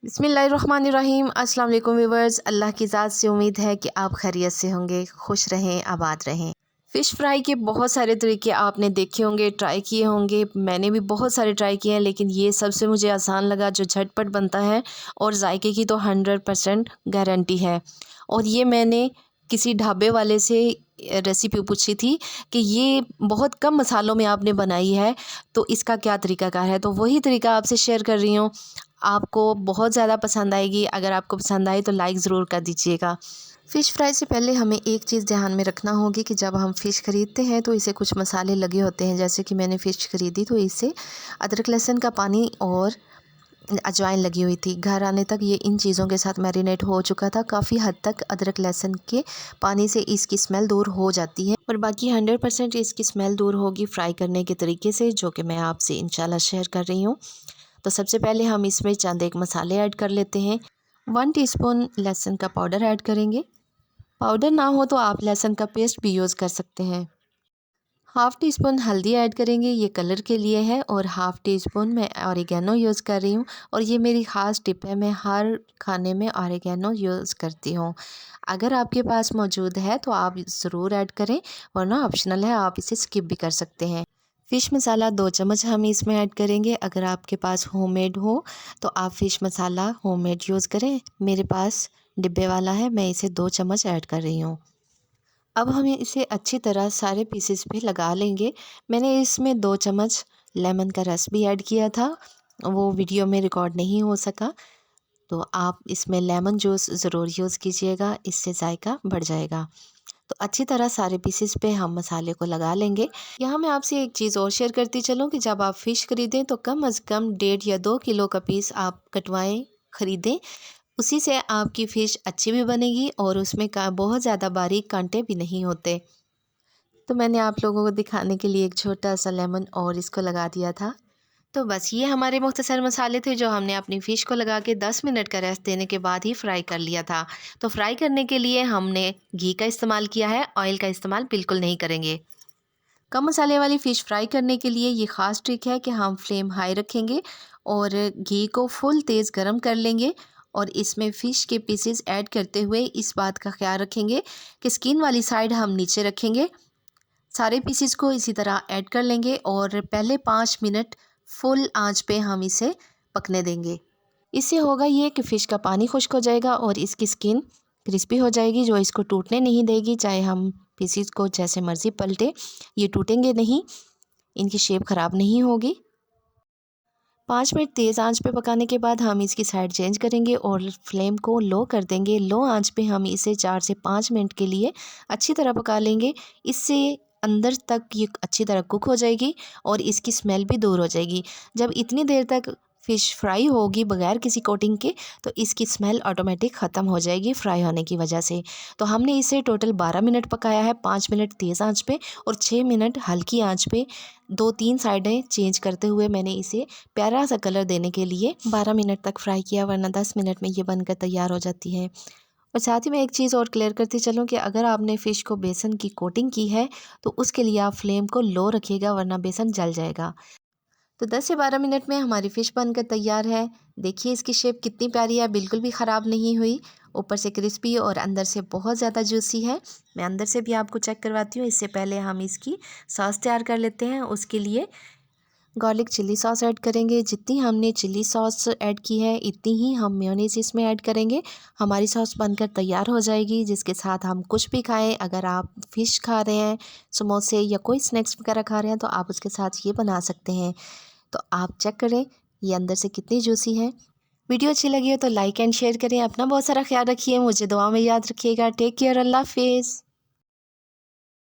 बिस्मिल्लाहिर्रहमानिर्रहीम। अस्सलाम वालेकुम व्यूअर्स। अल्लाह की ज़ात से उम्मीद है कि आप खैरियत से होंगे, खुश रहें, आबाद रहें। फ़िश फ्राई के बहुत सारे तरीके आपने देखे होंगे, ट्राई किए होंगे। मैंने भी बहुत सारे ट्राई किए हैं, लेकिन ये सबसे मुझे आसान लगा, जो झटपट बनता है और जायके की तो 100% गारंटी है। और ये मैंने किसी ढाबे वाले से रेसिपी पूछी थी कि ये बहुत कम मसालों में आपने बनाई है, तो इसका क्या तरीक़ाकार है। तो वही तरीका आपसे शेयर कर रही हूँ, आपको बहुत ज़्यादा पसंद आएगी। अगर आपको पसंद आए तो लाइक ज़रूर कर दीजिएगा। फ़िश फ्राई से पहले हमें एक चीज़ ध्यान में रखना होगी कि जब हम फ़िश ख़रीदते हैं तो इसे कुछ मसाले लगे होते हैं। जैसे कि मैंने फ़िश ख़रीदी तो इसे अदरक लहसुन का पानी और अजवाइन लगी हुई थी। घर आने तक ये इन चीज़ों के साथ मैरिनेट हो चुका था। काफ़ी हद तक अदरक लहसुन के पानी से इसकी स्मेल दूर हो जाती है, और बाकी 100% इसकी स्मेल दूर होगी फ्राई करने के तरीके से, जो कि मैं आपसे इंशाल्लाह शेयर कर रही हूँ। तो सबसे पहले हम इसमें चंद एक मसाले ऐड कर लेते हैं। 1 टीस्पून लहसुन का पाउडर ऐड करेंगे। पाउडर ना हो तो आप लहसुन का पेस्ट भी यूज़ कर सकते हैं। हाफ़ टी स्पून हल्दी ऐड करेंगे, ये कलर के लिए है। और हाफ़ टी स्पून मैं ऑरिगेनो यूज़ कर रही हूँ, और ये मेरी ख़ास टिप है, मैं हर खाने में ऑरिगेनो यूज़ करती हूँ। अगर आपके पास मौजूद है तो आप ज़रूर ऐड करें, वरना ऑप्शनल है, आप इसे स्किप भी कर सकते हैं। फ़िश मसाला 2 चम्मच हम इसमें ऐड करेंगे। अगर आपके पास होममेड हो तो आप फ़िश मसाला होममेड यूज़ करें। मेरे पास डिब्बे वाला है, मैं इसे 2 चम्मच ऐड कर रही हूँ। अब हम इसे अच्छी तरह सारे पीसेस पे लगा लेंगे। मैंने इसमें 2 चम्मच लेमन का रस भी ऐड किया था, वो वीडियो में रिकॉर्ड नहीं हो सका। तो आप इसमें लेमन जूस ज़रूर यूज़ कीजिएगा, इससे जायका बढ़ जाएगा। तो अच्छी तरह सारे पीसेस पे हम मसाले को लगा लेंगे। यहाँ मैं आपसे एक चीज़ और शेयर करती चलूँ कि जब आप फ़िश ख़रीदें तो कम अज़ कम 1.5 या 2 किलो का पीस आप कटवाएँ, ख़रीदें। उसी से आपकी फ़िश अच्छी भी बनेगी और उसमें का बहुत ज़्यादा बारीक कांटे भी नहीं होते। तो मैंने आप लोगों को दिखाने के लिए एक छोटा सा लेमन और इसको लगा दिया था। तो बस ये हमारे मुख्तसर मसाले थे, जो हमने अपनी फ़िश को लगा के 10 मिनट का रेस्ट देने के बाद ही फ्राई कर लिया था। तो फ्राई करने के लिए हमने घी का इस्तेमाल किया है, ऑयल का इस्तेमाल बिल्कुल नहीं करेंगे। कम मसाले वाली फ़िश फ्राई करने के लिए ये ख़ास ट्रिक है कि हम फ्लेम हाई रखेंगे और घी को फुल तेज़ गरम कर लेंगे, और इसमें फ़िश के पीसेस ऐड करते हुए इस बात का ख्याल रखेंगे कि स्किन वाली साइड हम नीचे रखेंगे। सारे पीसेस को इसी तरह ऐड कर लेंगे और पहले 5 मिनट फुल आंच पे हम इसे पकने देंगे। इससे होगा ये कि फ़िश का पानी खुश्क हो जाएगा और इसकी स्किन क्रिस्पी हो जाएगी, जो इसको टूटने नहीं देगी। चाहे हम पीसेस को जैसे मर्ज़ी पलटे, ये टूटेंगे नहीं, इनकी शेप ख़राब नहीं होगी। 5 मिनट तेज़ आंच पे पकाने के बाद हम इसकी साइड चेंज करेंगे और फ्लेम को लो कर देंगे। लो आंच पे हम इसे 4 से 5 मिनट के लिए अच्छी तरह पका लेंगे। इससे अंदर तक ये अच्छी तरह कुक हो जाएगी और इसकी स्मेल भी दूर हो जाएगी। जब इतनी देर तक फ़िश फ्राई होगी बग़ैर किसी कोटिंग के, तो इसकी स्मेल ऑटोमेटिक ख़त्म हो जाएगी फ्राई होने की वजह से। तो हमने इसे टोटल 12 मिनट पकाया है, 5 मिनट तेज़ आंच पे और 6 मिनट हल्की आंच पे। 2-3 साइडें चेंज करते हुए मैंने इसे प्यारा सा कलर देने के लिए 12 मिनट तक फ्राई किया, वरना 10 मिनट में ये बनकर तैयार हो जाती है। और साथ ही मैं एक चीज़ और क्लियर करती चलूँ कि अगर आपने फ़िश को बेसन की कोटिंग की है तो उसके लिए आप फ्लेम को लो रखिएगा, वरना बेसन जल जाएगा। तो 10 से 12 मिनट में हमारी फ़िश बनकर तैयार है। देखिए इसकी शेप कितनी प्यारी है, बिल्कुल भी ख़राब नहीं हुई। ऊपर से क्रिस्पी और अंदर से बहुत ज़्यादा जूसी है। मैं अंदर से भी आपको चेक करवाती हूँ। इससे पहले हम इसकी सॉस तैयार कर लेते हैं। उसके लिए गार्लिक चिल्ली सॉस ऐड करेंगे। जितनी हमने चिल्ली सॉस ऐड की है, इतनी ही हम मेयोनीज़ इसमें ऐड करेंगे। हमारी सॉस बनकर तैयार हो जाएगी, जिसके साथ हम कुछ भी खाएं। अगर आप फ़िश खा रहे हैं, समोसे या कोई स्नैक्स वगैरह खा रहे हैं, तो आप उसके साथ ये बना सकते हैं। तो आप चेक करें ये अंदर से कितनी जूसी है। वीडियो अच्छी लगी हो तो लाइक एंड शेयर करें। अपना बहुत सारा ख्याल रखिए, मुझे दुआ में याद रखिएगा। टेक केयर, अल्लाह हाफ़िज़।